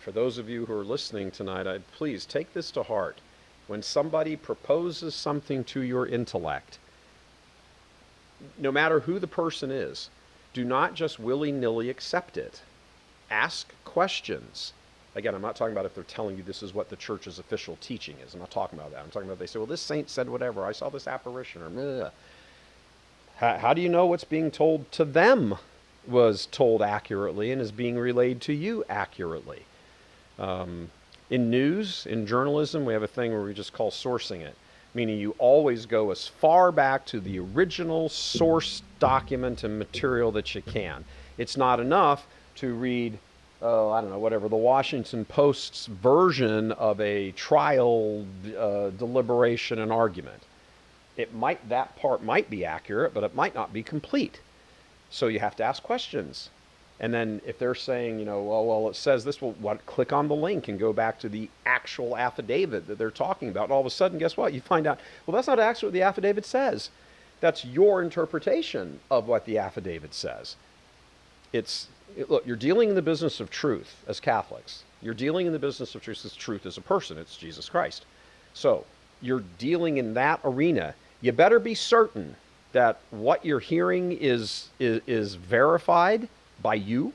for those of you who are listening tonight, please take this to heart. When somebody proposes something to your intellect, no matter who the person is, do not just willy-nilly accept it. Ask questions. Again, I'm not talking about if they're telling you this is what the church's official teaching is. I'm not talking about that. I'm talking about they say, well, this saint said whatever. I saw this apparition. Or bleh. How do you know what's being told to them was told accurately and is being relayed to you accurately? In news, in journalism, we have a thing where we just call sourcing it, meaning you always go as far back to the original source document and material that you can. It's not enough to read, I don't know, whatever, the Washington Post's version of a trial deliberation and argument. That part might be accurate, but it might not be complete. So you have to ask questions. And then if they're saying, well, it says this, click on the link and go back to the actual affidavit that they're talking about. And all of a sudden, guess what? You find out, well, that's not actually what the affidavit says. That's your interpretation of what the affidavit says. Look, you're dealing in the business of truth as Catholics. You're dealing in the business of truth as a person. It's Jesus Christ. So you're dealing in that arena. You better be certain that what you're hearing is verified by you.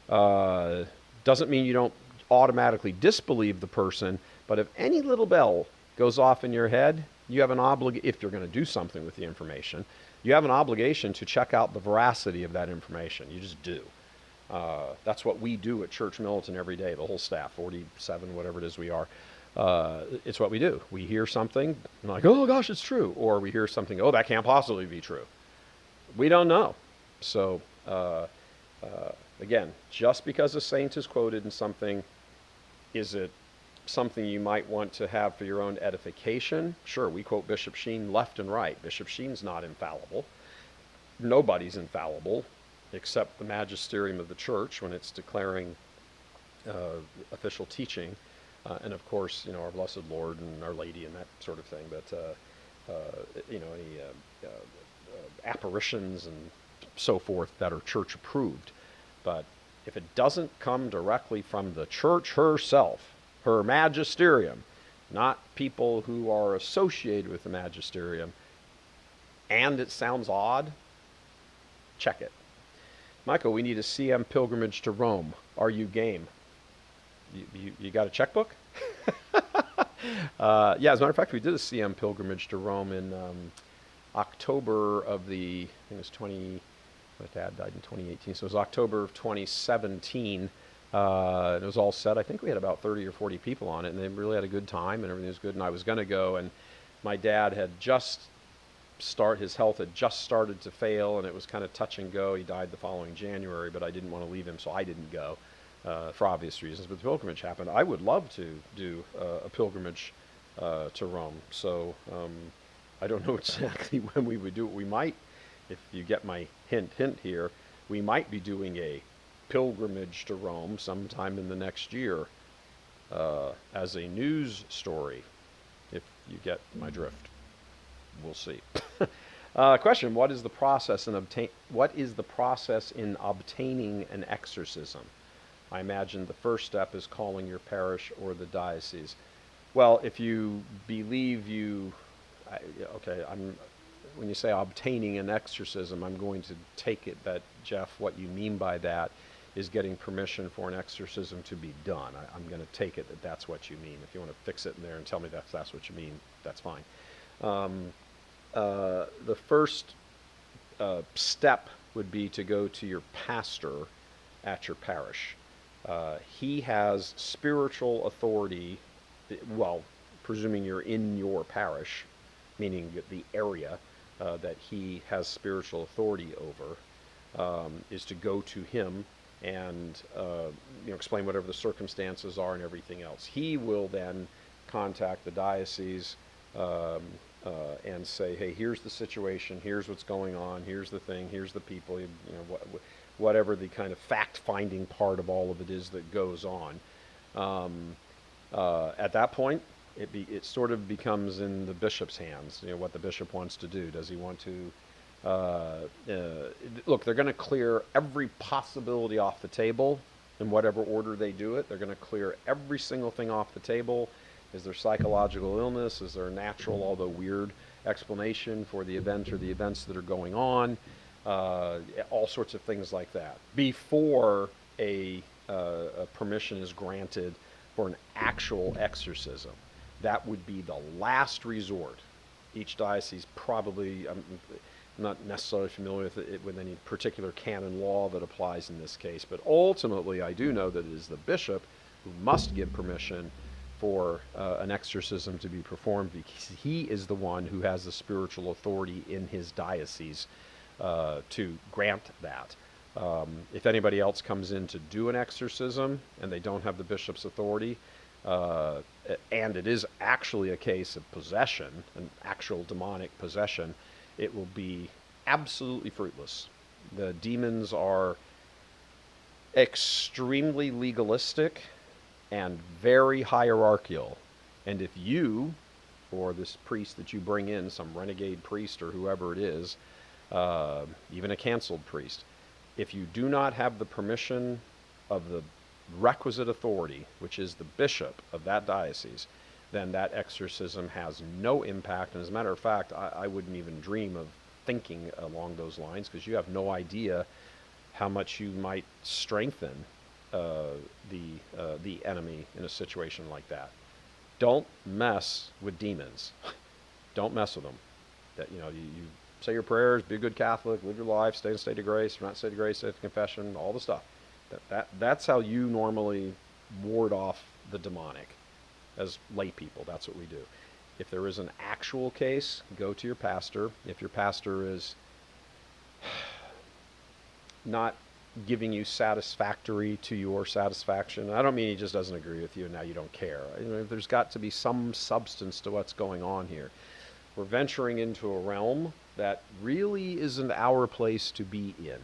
Doesn't mean you don't automatically disbelieve the person, but if any little bell goes off in your head, you have an obligation, if you're going to do something with the information, you have an obligation to check out the veracity of that information. You just do. That's what we do at Church Militant every day, the whole staff, 47, whatever it is we are. It's what we do. We hear something, and like, oh gosh, it's true. Or we hear something, oh, that can't possibly be true. We don't know. So, again, just because a saint is quoted in something, is it something you might want to have for your own edification? Sure, we quote Bishop Sheen left and right. Bishop Sheen's not infallible. Nobody's infallible except the magisterium of the church when it's declaring official teaching. And of course, our Blessed Lord and Our Lady and that sort of thing. But, any apparitions and so forth that are church approved. But if it doesn't come directly from the church herself, her magisterium, not people who are associated with the magisterium, and it sounds odd, check it. Michael, we need a CM pilgrimage to Rome. Are you game? You got a checkbook? Yeah, as a matter of fact, we did a CM pilgrimage to Rome in October of I think it was my dad died in 2018, so it was October of 2017. It was all set. I think we had about 30 or 40 people on it, and they really had a good time, and everything was good, and I was going to go, and my dad had his health had just started to fail, and it was kind of touch and go. He died the following January, but I didn't want to leave him, so I didn't go. For obvious reasons, but the pilgrimage happened. I would love to do a pilgrimage to Rome. So I don't know exactly when we would do it. We might, if you get my hint here, we might be doing a pilgrimage to Rome sometime in the next year as a news story, if you get my drift. We'll see. Question: What is the process in obtaining an exorcism? I imagine the first step is calling your parish or the diocese. Well, if you believe when you say obtaining an exorcism, I'm going to take it that, Jeff, what you mean by that is getting permission for an exorcism to be done. I'm going to take it that that's what you mean. If you want to fix it in there and tell me that's what you mean, that's fine. The first step would be to go to your pastor at your parish. He has spiritual authority, well, presuming you're in your parish, meaning the area that he has spiritual authority over, is to go to him and explain whatever the circumstances are and everything else. He will then contact the diocese and say, hey, here's the situation, here's what's going on, here's the thing, here's the people, whatever the kind of fact-finding part of all of it is that goes on. At that point, it sort of becomes in the bishop's hands, what the bishop wants to do. Does he want to... look, they're going to clear every possibility off the table in whatever order they do it. They're going to clear every single thing off the table. Is there psychological illness? Is there a natural, although weird, explanation for the event or the events that are going on? All sorts of things like that before a permission is granted for an actual exorcism. That would be the last resort. Each diocese probably, I'm not necessarily familiar with any particular canon law that applies in this case, but ultimately I do know that it is the bishop who must give permission for an exorcism to be performed, because he is the one who has the spiritual authority in his diocese to grant that. If anybody else comes in to do an exorcism and they don't have the bishop's authority, and it is actually a case of possession, an actual demonic possession, it will be absolutely fruitless. The demons are extremely legalistic and very hierarchical. And if you, or this priest that you bring in, some renegade priest or whoever it is, even a canceled priest, if you do not have the permission of the requisite authority, which is the bishop of that diocese, then that exorcism has no impact. And as a matter of fact, I wouldn't even dream of thinking along those lines, because you have no idea how much you might strengthen the enemy in a situation like that. Don't mess with demons. Don't mess with them. That you say your prayers, be a good Catholic, live your life, stay in a state of grace. If you're not in a state of grace, stay in confession, all the stuff. That's how you normally ward off the demonic. As lay people, that's what we do. If there is an actual case, go to your pastor. If your pastor is not giving you satisfactory to your satisfaction, I don't mean he just doesn't agree with you and now you don't care. There's got to be some substance to what's going on here. We're venturing into a realm that really isn't our place to be in.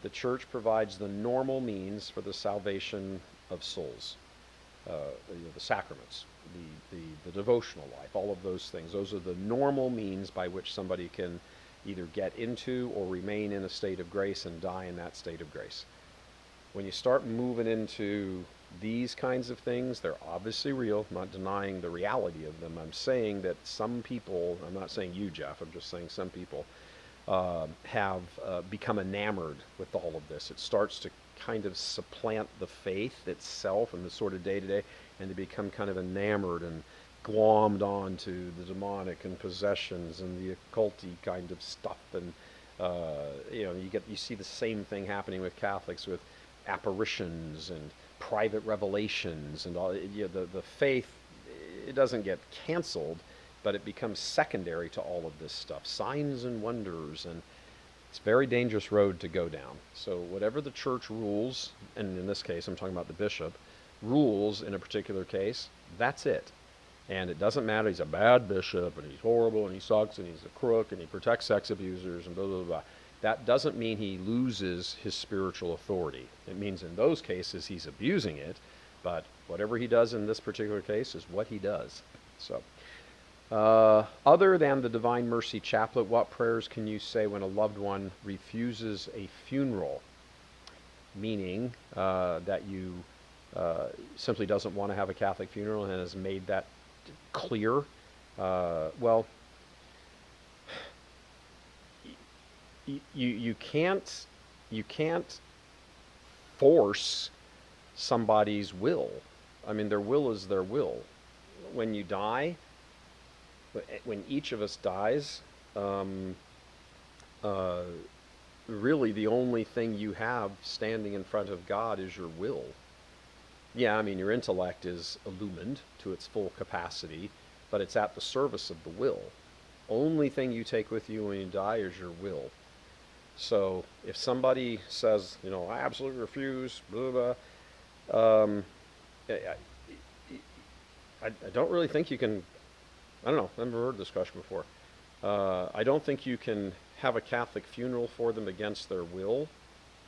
The church provides the normal means for the salvation of souls. The sacraments, the devotional life, all of those things. Those are the normal means by which somebody can either get into or remain in a state of grace and die in that state of grace. When you start moving into these kinds of things, they're obviously real. I'm not denying the reality of them. I'm saying that some people, I'm not saying you, Jeff, I'm just saying some people have become enamored with all of this. It starts to kind of supplant the faith itself and the sort of day-to-day, and they become kind of enamored and glommed onto the demonic and possessions and the occulty kind of stuff. And you see the same thing happening with Catholics, with apparitions and private revelations and all. The faith, it doesn't get canceled, but it becomes secondary to all of this stuff, signs and wonders, and it's a very dangerous road to go down. So whatever the church rules, and in this case I'm talking about the bishop, rules in a particular case, that's it. And it doesn't matter, he's a bad bishop, and he's horrible, and he sucks, and he's a crook, and he protects sex abusers, and blah, blah, blah. That doesn't mean he loses his spiritual authority. It means in those cases he's abusing it, but whatever he does in this particular case is what he does. So, other than the Divine Mercy Chaplet, what prayers can you say when a loved one refuses a funeral? Meaning that you simply doesn't want to have a Catholic funeral and has made that clear. Well, you can't force somebody's will. I mean, their will is their will. When you die, when each of us dies, really the only thing you have standing in front of God is your will. Yeah, I mean, your intellect is illumined to its full capacity, but it's at the service of the will. Only thing you take with you when you die is your will. So if somebody says, I absolutely refuse, blah, blah, I don't really think you can, I don't know, I've never heard this question before. I don't think you can have a Catholic funeral for them against their will.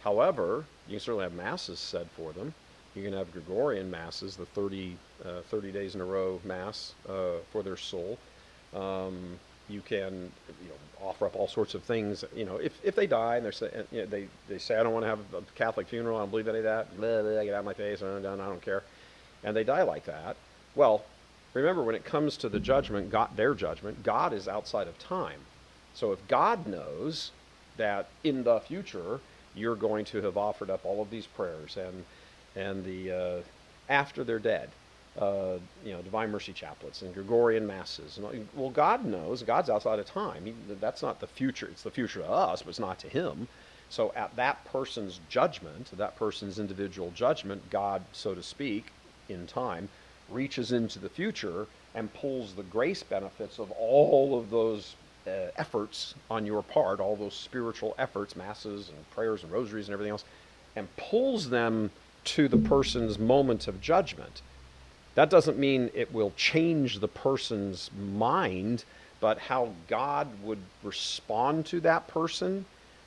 However, you can certainly have masses said for them. You can have Gregorian masses, the 30 days in a row mass for their soul. You can offer up all sorts of things. If they die and they say, I don't want to have a Catholic funeral, I don't believe any of that, blah, blah, get out of my face, I don't care, and they die like that. Well, remember, when it comes to the judgment, their judgment, God is outside of time. So if God knows that in the future you're going to have offered up all of these prayers and and the after they're dead. Divine Mercy chaplets and Gregorian masses. Well, God knows. God's outside of time. That's not the future. It's the future to us, but it's not to him. So at that person's judgment, that person's individual judgment, God, so to speak, in time, reaches into the future and pulls the grace benefits of all of those efforts on your part, all those spiritual efforts, masses and prayers and rosaries and everything else, and pulls them to the person's moment of judgment. That doesn't mean it will change the person's mind, but how God would respond to that person,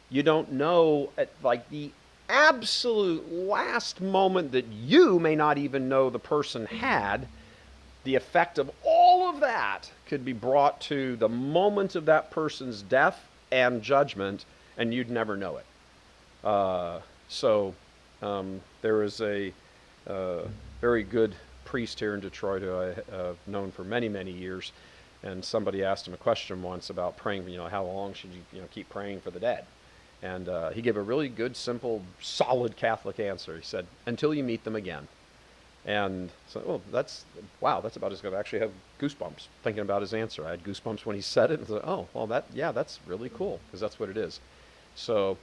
you don't know at like the absolute last moment that you may not even know the person had. The effect of all of that could be brought to the moment of that person's death and judgment, and you'd never know it. There is a very good priest here in Detroit who I've known for many, many years, and somebody asked him a question once about praying, how long should you, keep praying for the dead? And he gave a really good, simple, solid Catholic answer. He said, until you meet them again. And so, that's about as good. I actually have goosebumps thinking about his answer. I had goosebumps when he said it, and thought, that's really cool, because that's what it is. So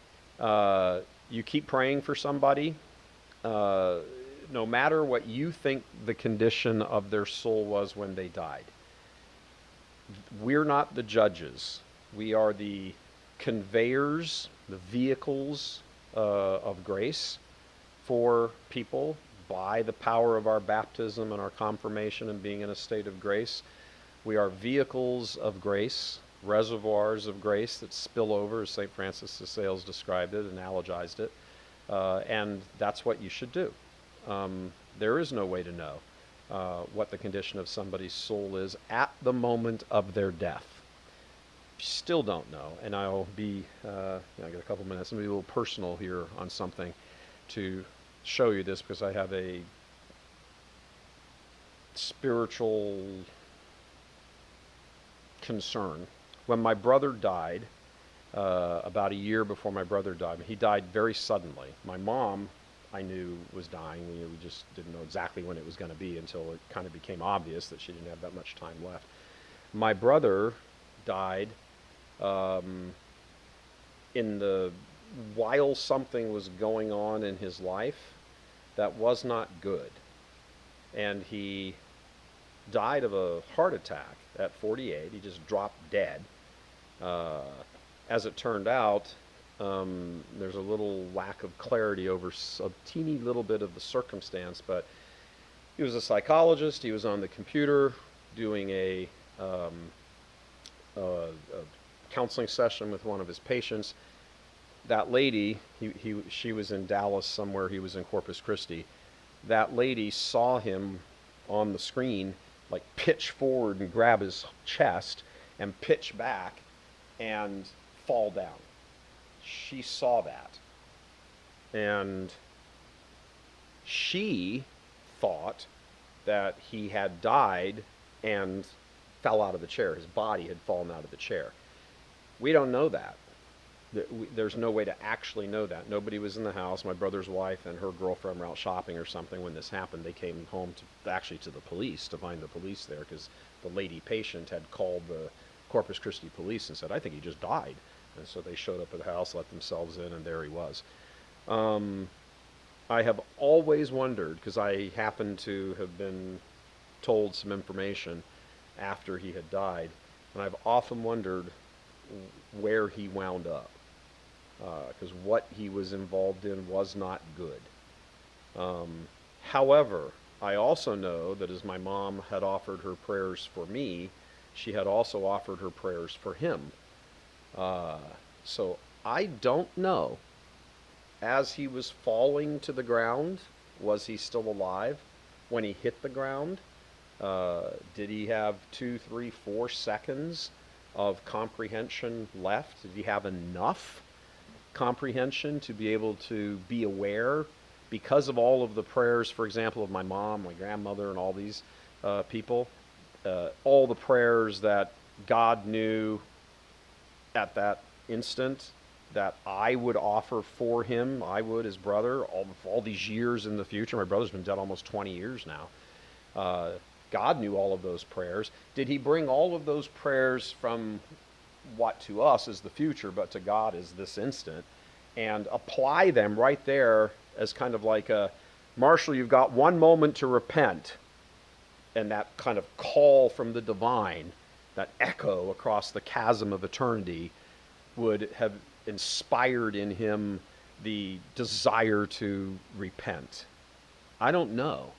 you keep praying for somebody, no matter what you think the condition of their soul was when they died. We're not the judges. We are the conveyors, the vehicles of grace for people by the power of our baptism and our confirmation and being in a state of grace. We are vehicles of grace, reservoirs of grace that spill over, as St. Francis de Sales described it, analogized it, and that's what you should do. There is no way to know what the condition of somebody's soul is at the moment of their death. Still don't know, and I'll be, I got a couple minutes, I'm going to be a little personal here on something to show you this, because I have a spiritual concern. When my brother died, about a year before my brother died, he died very suddenly. My mom, I knew, was dying. We just didn't know exactly when it was going to be until it kind of became obvious that she didn't have that much time left. My brother died while something was going on in his life that was not good. And he died of a heart attack at 48. He just dropped dead. As it turned out, there's a little lack of clarity over a teeny little bit of the circumstance, but he was a psychologist. He was on the computer doing a counseling session with one of his patients. That lady, she was in Dallas somewhere, he was in Corpus Christi. That lady saw him on the screen like pitch forward and grab his chest and pitch back and fall down. She saw that. And she thought that he had died and fell out of the chair. His body had fallen out of the chair. We don't know that. There's no way to actually know that. Nobody was in the house. My brother's wife and her girlfriend were out shopping or something when this happened. They came home to the police, to find the police there, because the lady patient had called the Corpus Christi police and said, I think he just died. And so they showed up at the house, let themselves in, and there he was. I have always wondered, because I happened to have been told some information after he had died, and I've often wondered where he wound up, because what he was involved in was not good. However, I also know that as my mom had offered her prayers for me, she had also offered her prayers for him. So I don't know, as he was falling to the ground, was he still alive? When he hit the ground, did he have 2, 3, 4 seconds of comprehension left? Did he have enough comprehension to be able to be aware, because of all of the prayers, for example, of my mom, my grandmother, and all these people, all the prayers that God knew at that instant that I would offer for him, I would, his brother, all these years in the future. My brother's been dead almost 20 years now. God knew all of those prayers. Did he bring all of those prayers from what to us is the future, but to God is this instant, and apply them right there as kind of like a, Marshall, you've got one moment to repent, and that kind of call from the divine, that echo across the chasm of eternity, would have inspired in him the desire to repent. I don't know.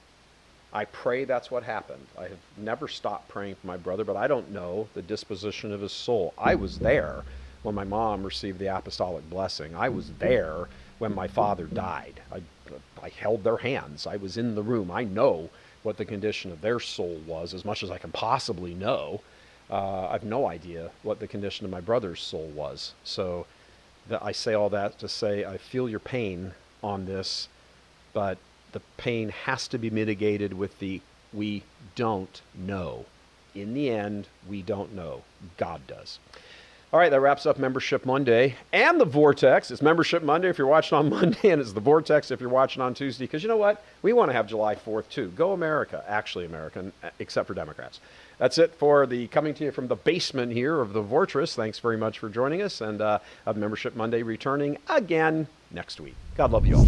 I pray that's what happened. I have never stopped praying for my brother, but I don't know the disposition of his soul. I was there when my mom received the apostolic blessing. I was there when my father died. I held their hands. I was in the room. I know what the condition of their soul was as much as I can possibly know. I've no idea what the condition of my brother's soul was. So I say all that to say I feel your pain on this, but the pain has to be mitigated with the we don't know. In the end, we don't know. God does. All right, that wraps up Membership Monday and the Vortex. It's Membership Monday if you're watching on Monday, and it's the Vortex if you're watching on Tuesday, because you know what? We want to have July 4th too. Go America. Actually American, except for Democrats. That's it for the coming to you from the basement here of the Fortress. Thanks very much for joining us, and of Membership Monday returning again next week. God love you all.